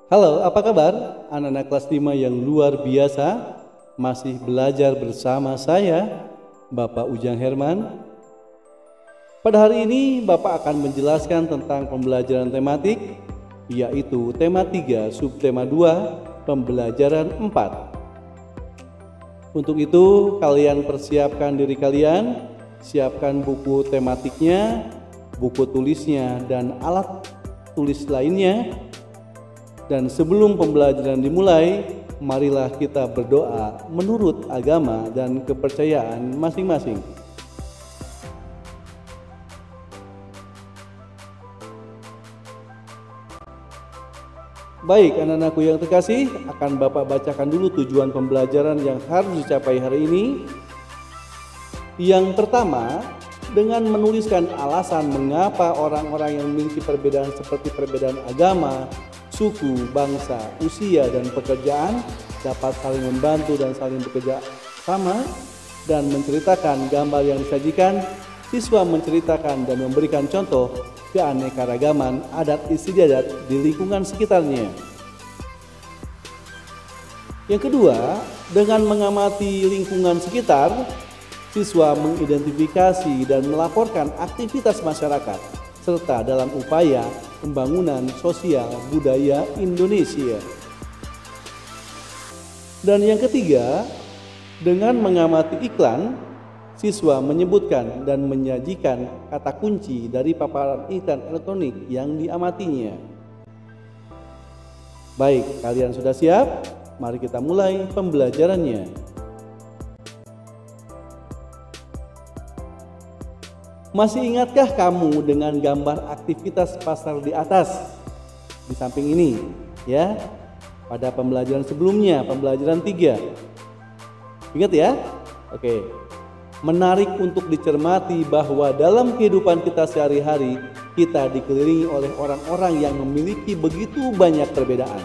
Halo, apa kabar? Anak-anak kelas 5 yang luar biasa, masih belajar bersama saya, Bapak Ujang Herman. Pada hari ini Bapak akan menjelaskan tentang pembelajaran tematik, yaitu tema 3, subtema 2, pembelajaran 4. Untuk itu kalian persiapkan diri kalian, siapkan buku tematiknya, buku tulisnya, dan alat tulis lainnya. Dan sebelum pembelajaran dimulai, marilah kita berdoa menurut agama dan kepercayaan masing-masing. Baik, anak-anakku yang terkasih, akan Bapak bacakan dulu tujuan pembelajaran yang harus dicapai hari ini. Yang pertama, dengan menuliskan alasan mengapa orang-orang yang memiliki perbedaan seperti perbedaan agama, suku, bangsa, usia, dan pekerjaan dapat saling membantu dan saling bekerja sama, dan menceritakan gambar yang disajikan. Siswa menceritakan dan memberikan contoh keanekaragaman adat istiadat di lingkungan sekitarnya. Yang kedua, dengan mengamati lingkungan sekitar, siswa mengidentifikasi dan melaporkan aktivitas masyarakat serta dalam upaya pembangunan sosial budaya Indonesia. Dan yang ketiga, dengan mengamati iklan, siswa menyebutkan dan menyajikan kata kunci dari paparan iklan elektronik yang diamatinya. Baik, kalian sudah siap? Mari kita mulai pembelajarannya. Masih ingatkah kamu dengan gambar aktivitas pasar di atas? Di samping ini, ya. Pada pembelajaran sebelumnya, pembelajaran 3. Ingat ya? Oke. Menarik untuk dicermati bahwa dalam kehidupan kita sehari-hari, kita dikelilingi oleh orang-orang yang memiliki begitu banyak perbedaan.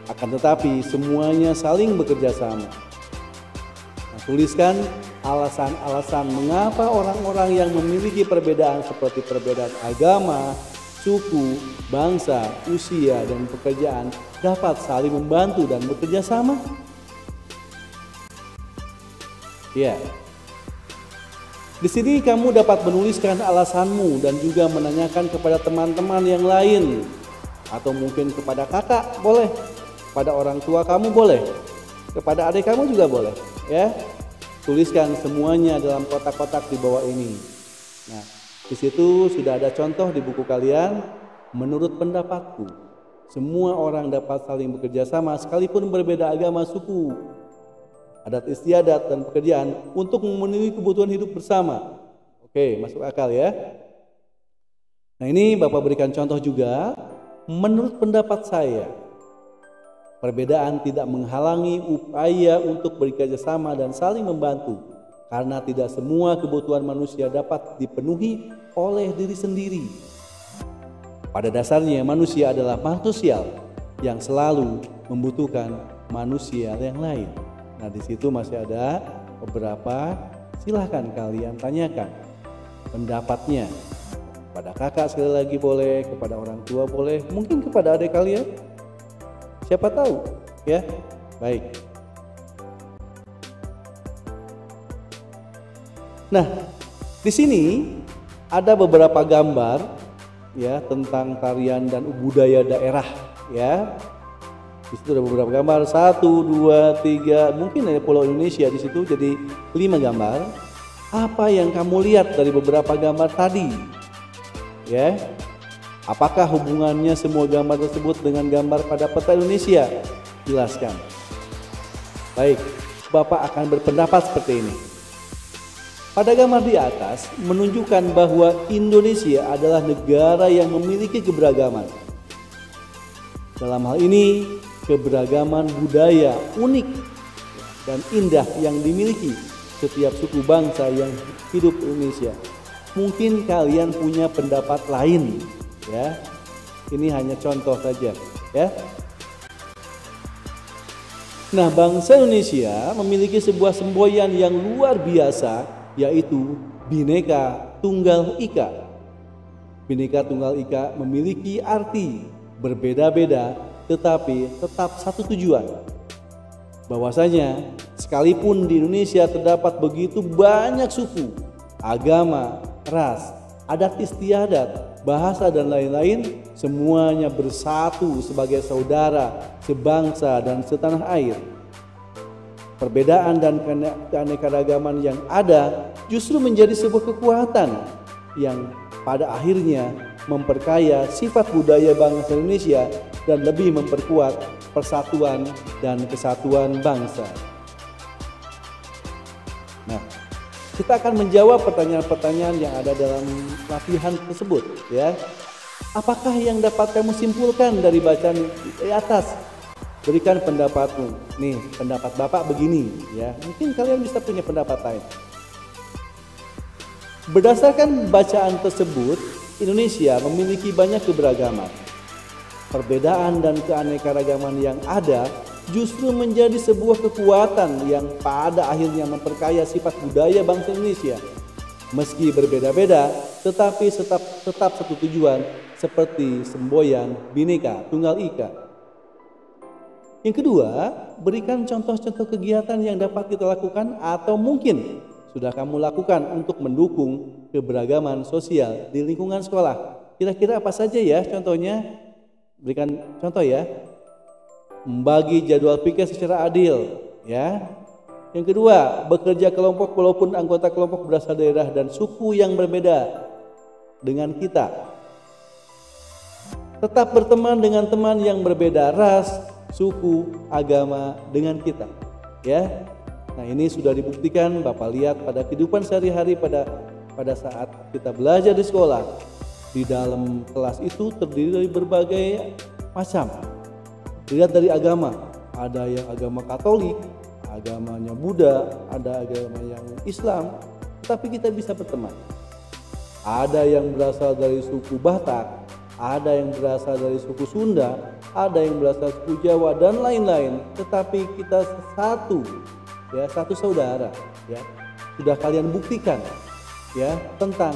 Akan tetapi semuanya saling bekerja sama. Tuliskan alasan-alasan mengapa orang-orang yang memiliki perbedaan seperti perbedaan agama, suku, bangsa, usia, dan pekerjaan dapat saling membantu dan bekerja sama. Ya. Di sini kamu dapat menuliskan alasanmu dan juga menanyakan kepada teman-teman yang lain, atau mungkin kepada kakak boleh, kepada orang tua kamu boleh, kepada adik kamu juga boleh, ya. Tuliskan semuanya dalam kotak-kotak di bawah ini. Nah, di situ sudah ada contoh di buku kalian. Menurut pendapatku, semua orang dapat saling bekerja sama sekalipun berbeda agama, suku, adat istiadat, dan pekerjaan untuk memenuhi kebutuhan hidup bersama. Oke, masuk akal ya. Nah, ini Bapak berikan contoh juga. Menurut pendapat saya, perbedaan tidak menghalangi upaya untuk bekerja sama dan saling membantu, karena tidak semua kebutuhan manusia dapat dipenuhi oleh diri sendiri. Pada dasarnya manusia adalah makhluk sosial yang selalu membutuhkan manusia yang lain. Nah, di situ masih ada beberapa, silahkan kalian tanyakan pendapatnya. Kepada kakak sekali lagi boleh, kepada orang tua boleh, mungkin kepada adik kalian. Siapa tahu, ya. Baik. Nah, di sini ada beberapa gambar, ya, tentang tarian dan budaya daerah, ya. Di situ ada beberapa gambar, 1, 2, 3, mungkin ada Pulau Indonesia di situ, jadi 5 gambar. Apa yang kamu lihat dari beberapa gambar tadi, ya? Apakah hubungannya semua gambar tersebut dengan gambar pada peta Indonesia? Jelaskan. Baik, Bapak akan berpendapat seperti ini. Pada gambar di atas menunjukkan bahwa Indonesia adalah negara yang memiliki keberagaman. Dalam hal ini, keberagaman budaya unik dan indah yang dimiliki setiap suku bangsa yang hidup di Indonesia. Mungkin kalian punya pendapat lain. Ya, ini hanya contoh saja, ya. Nah, bangsa Indonesia memiliki sebuah semboyan yang luar biasa, yaitu Bhinneka Tunggal Ika. Bhinneka Tunggal Ika memiliki arti berbeda-beda tetapi tetap satu tujuan. Bahwasanya sekalipun di Indonesia terdapat begitu banyak suku, agama, ras, adat istiadat, bahasa dan lain-lain, semuanya bersatu sebagai saudara, sebangsa dan setanah air. Perbedaan dan keanekaragaman yang ada justru menjadi sebuah kekuatan yang pada akhirnya memperkaya sifat budaya bangsa Indonesia dan lebih memperkuat persatuan dan kesatuan bangsa. Nah, kita akan menjawab pertanyaan-pertanyaan yang ada dalam latihan tersebut, ya. Apakah yang dapat kamu simpulkan dari bacaan di atas? Berikan pendapatmu. Nih, pendapat Bapak begini, ya. Mungkin kalian bisa punya pendapat lain. Berdasarkan bacaan tersebut, Indonesia memiliki banyak keberagaman. Perbedaan dan keanekaragaman yang ada justru menjadi sebuah kekuatan yang pada akhirnya memperkaya sifat budaya bangsa Indonesia. Meski berbeda-beda, tetapi tetap satu tujuan seperti semboyan Bhinneka Tunggal Ika. Yang kedua, berikan contoh-contoh kegiatan yang dapat kita lakukan atau mungkin sudah kamu lakukan untuk mendukung keberagaman sosial di lingkungan sekolah. Kira-kira apa saja ya contohnya? Berikan contoh ya. Membagi jadwal pikir secara adil, ya. Yang kedua, bekerja kelompok walaupun anggota kelompok berasal daerah dan suku yang berbeda dengan kita. Tetap berteman dengan teman yang berbeda ras, suku, agama dengan kita, ya. Nah, ini sudah dibuktikan Bapak lihat pada kehidupan sehari-hari pada saat kita belajar di sekolah. Di dalam kelas itu terdiri dari berbagai macam. Dilihat dari agama, ada yang agama Katolik, agamanya Buddha, ada agama yang Islam, tapi kita bisa berteman. Ada yang berasal dari suku Batak, ada yang berasal dari suku Sunda, ada yang berasal suku Jawa dan lain-lain, tetapi kita satu, ya, satu saudara, ya. Sudah kalian buktikan, ya, tentang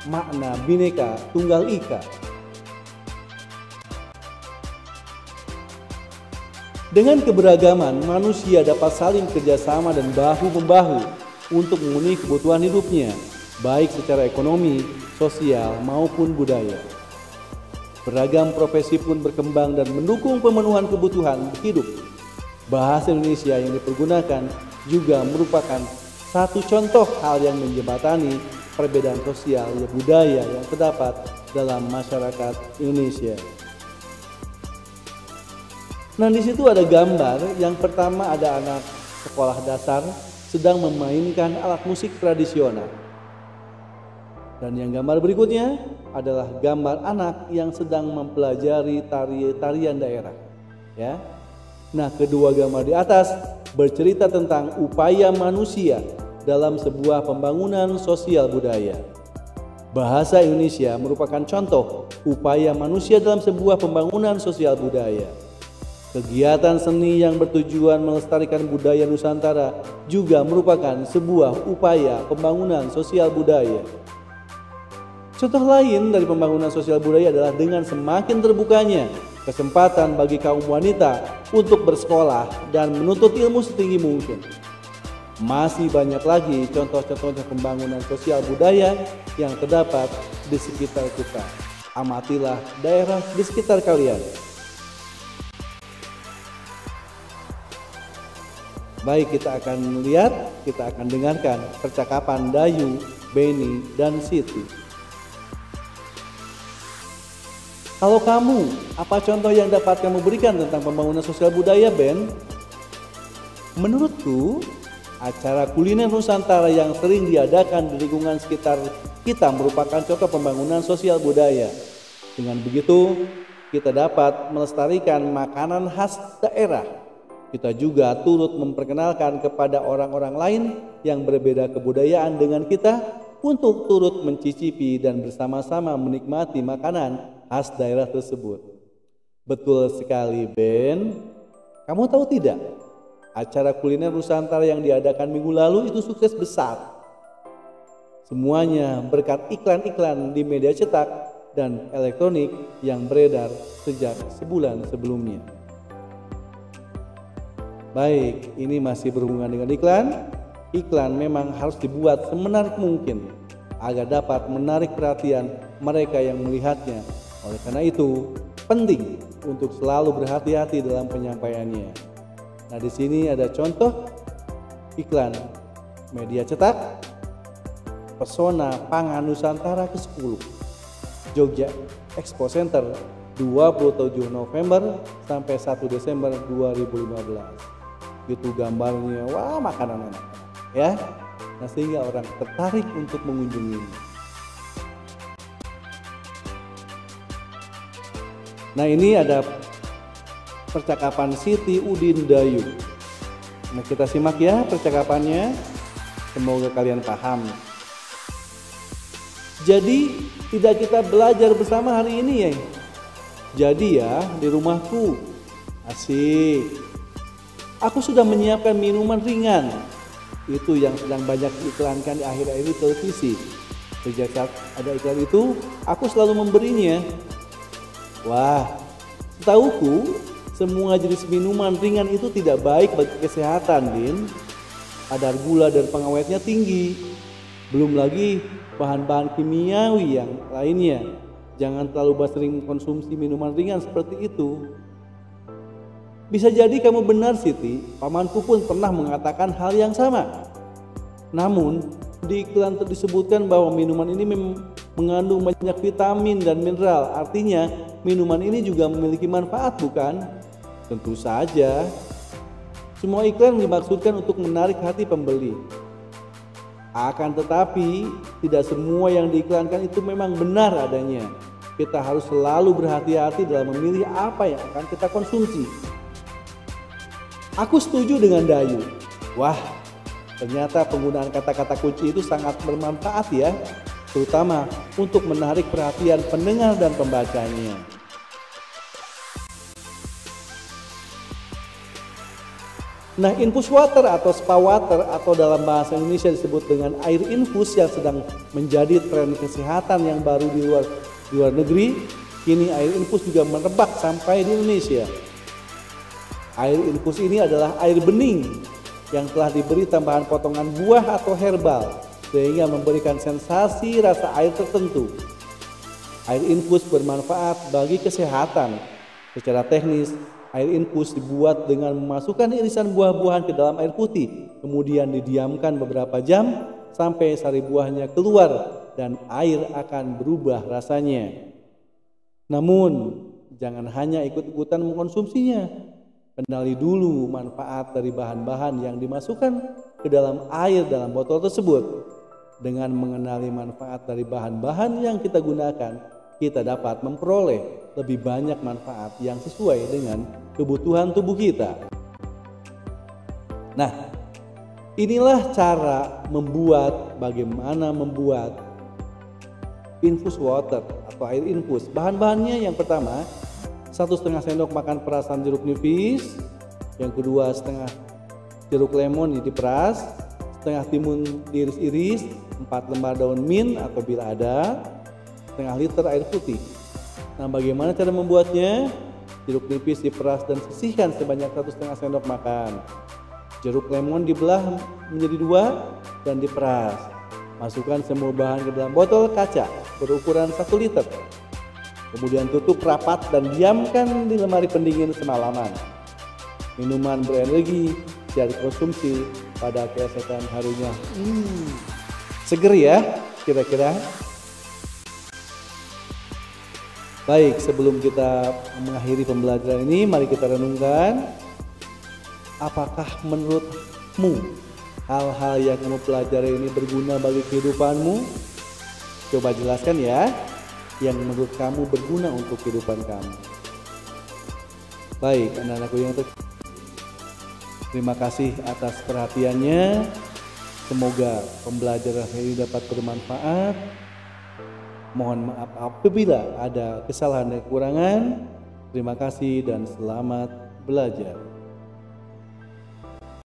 makna Bhinneka Tunggal Ika. Dengan keberagaman, manusia dapat saling kerjasama dan bahu-membahu untuk memenuhi kebutuhan hidupnya, baik secara ekonomi, sosial, maupun budaya. Beragam profesi pun berkembang dan mendukung pemenuhan kebutuhan hidup. Bahasa Indonesia yang dipergunakan juga merupakan satu contoh hal yang menjembatani perbedaan sosial dan budaya yang terdapat dalam masyarakat Indonesia. Nah, di situ ada gambar. Yang pertama ada anak sekolah dasar sedang memainkan alat musik tradisional. Dan yang gambar berikutnya adalah gambar anak yang sedang mempelajari tarian daerah, ya. Nah, kedua gambar di atas bercerita tentang upaya manusia dalam sebuah pembangunan sosial budaya. Bahasa Indonesia merupakan contoh upaya manusia dalam sebuah pembangunan sosial budaya. Kegiatan seni yang bertujuan melestarikan budaya Nusantara juga merupakan sebuah upaya pembangunan sosial budaya. Contoh lain dari pembangunan sosial budaya adalah dengan semakin terbukanya kesempatan bagi kaum wanita untuk bersekolah dan menuntut ilmu setinggi mungkin. Masih banyak lagi contoh-contoh pembangunan sosial budaya yang terdapat di sekitar kita. Amatilah daerah di sekitar kalian. Baik, kita akan lihat, kita akan dengarkan percakapan Dayu, Beni, dan Siti. Kalau kamu, apa contoh yang dapat kamu berikan tentang pembangunan sosial budaya, Ben? Menurutku, acara kuliner Nusantara yang sering diadakan di lingkungan sekitar kita merupakan contoh pembangunan sosial budaya. Dengan begitu, kita dapat melestarikan makanan khas daerah. Kita juga turut memperkenalkan kepada orang-orang lain yang berbeda kebudayaan dengan kita untuk turut mencicipi dan bersama-sama menikmati makanan khas daerah tersebut. Betul sekali, Ben. Kamu tahu tidak? Acara kuliner Nusantara yang diadakan minggu lalu itu sukses besar. Semuanya berkat iklan-iklan di media cetak dan elektronik yang beredar sejak sebulan sebelumnya. Baik, ini masih berhubungan dengan iklan. Iklan memang harus dibuat semenarik mungkin agar dapat menarik perhatian mereka yang melihatnya. Oleh karena itu, penting untuk selalu berhati-hati dalam penyampaiannya. Nah, di sini ada contoh iklan media cetak Pesona Pangan Nusantara ke-10 Jogja Expo Center 27 November sampai 1 Desember 2015. Itu gambarnya, wah, makanan enak ya. Nah, sehingga orang tertarik untuk mengunjunginya. Nah, ini ada percakapan Siti Udin Dayu. Nah, kita simak ya percakapannya. Semoga kalian paham. Jadi, tidak kita belajar bersama hari ini ya? Jadi ya, di rumahku. Asik. Aku sudah menyiapkan minuman ringan. Itu yang sedang banyak diiklankan di akhir-akhir ini televisi. Sejak saat ada iklan itu, aku selalu memberinya. Wah, setahuku semua jenis minuman ringan itu tidak baik bagi kesehatan, Din. Kadar gula dan pengawetnya tinggi. Belum lagi bahan-bahan kimiawi yang lainnya. Jangan terlalu sering konsumsi minuman ringan seperti itu. Bisa jadi kamu benar, Siti. Pamanku pun pernah mengatakan hal yang sama. Namun, di iklan disebutkan bahwa minuman ini mengandung banyak vitamin dan mineral. Artinya, minuman ini juga memiliki manfaat, bukan? Tentu saja. Semua iklan dimaksudkan untuk menarik hati pembeli. Akan tetapi, tidak semua yang diiklankan itu memang benar adanya. Kita harus selalu berhati-hati dalam memilih apa yang akan kita konsumsi. Aku setuju dengan Dayu. Wah, ternyata penggunaan kata-kata kunci itu sangat bermanfaat ya, terutama untuk menarik perhatian pendengar dan pembacanya. Nah, infus water atau spa water atau dalam bahasa Indonesia disebut dengan air infus yang sedang menjadi tren kesehatan yang baru di luar negeri. Kini air infus juga merebak sampai di Indonesia. Air infus ini adalah air bening yang telah diberi tambahan potongan buah atau herbal sehingga memberikan sensasi rasa air tertentu. Air infus bermanfaat bagi kesehatan. Secara teknis, air infus dibuat dengan memasukkan irisan buah-buahan ke dalam air putih, kemudian didiamkan beberapa jam sampai sari buahnya keluar dan air akan berubah rasanya. Namun, jangan hanya ikut-ikutan mengkonsumsinya. Kenali dulu manfaat dari bahan-bahan yang dimasukkan ke dalam air dalam botol tersebut. Dengan mengenali manfaat dari bahan-bahan yang kita gunakan, kita dapat memperoleh lebih banyak manfaat yang sesuai dengan kebutuhan tubuh kita. Nah, inilah cara bagaimana membuat infus water atau air infus. Bahan-bahannya yang pertama, 1,5 sendok makan perasan jeruk nipis. Yang kedua, setengah jeruk lemon diperas, setengah timun diiris-iris, 4 lembar daun mint atau bila ada, setengah liter air putih. Nah, bagaimana cara membuatnya? Jeruk nipis diperas dan sisihkan sebanyak 1,5 sendok makan. Jeruk lemon dibelah menjadi 2 dan diperas. Masukkan semua bahan ke dalam botol kaca berukuran 1 liter. Kemudian tutup rapat dan diamkan di lemari pendingin semalaman. Minuman berenergi siap dikonsumsi pada keesokan harinya. Seger ya kira-kira. Baik, sebelum kita mengakhiri pembelajaran ini, mari kita renungkan. Apakah menurutmu hal-hal yang kamu pelajari ini berguna bagi kehidupanmu? Coba jelaskan ya, yang menurut kamu berguna untuk kehidupan kamu. Baik, anak-anakku yang terima kasih atas perhatiannya. Semoga pembelajaran ini dapat bermanfaat. Mohon maaf apabila ada kesalahan dan kekurangan. Terima kasih dan selamat belajar.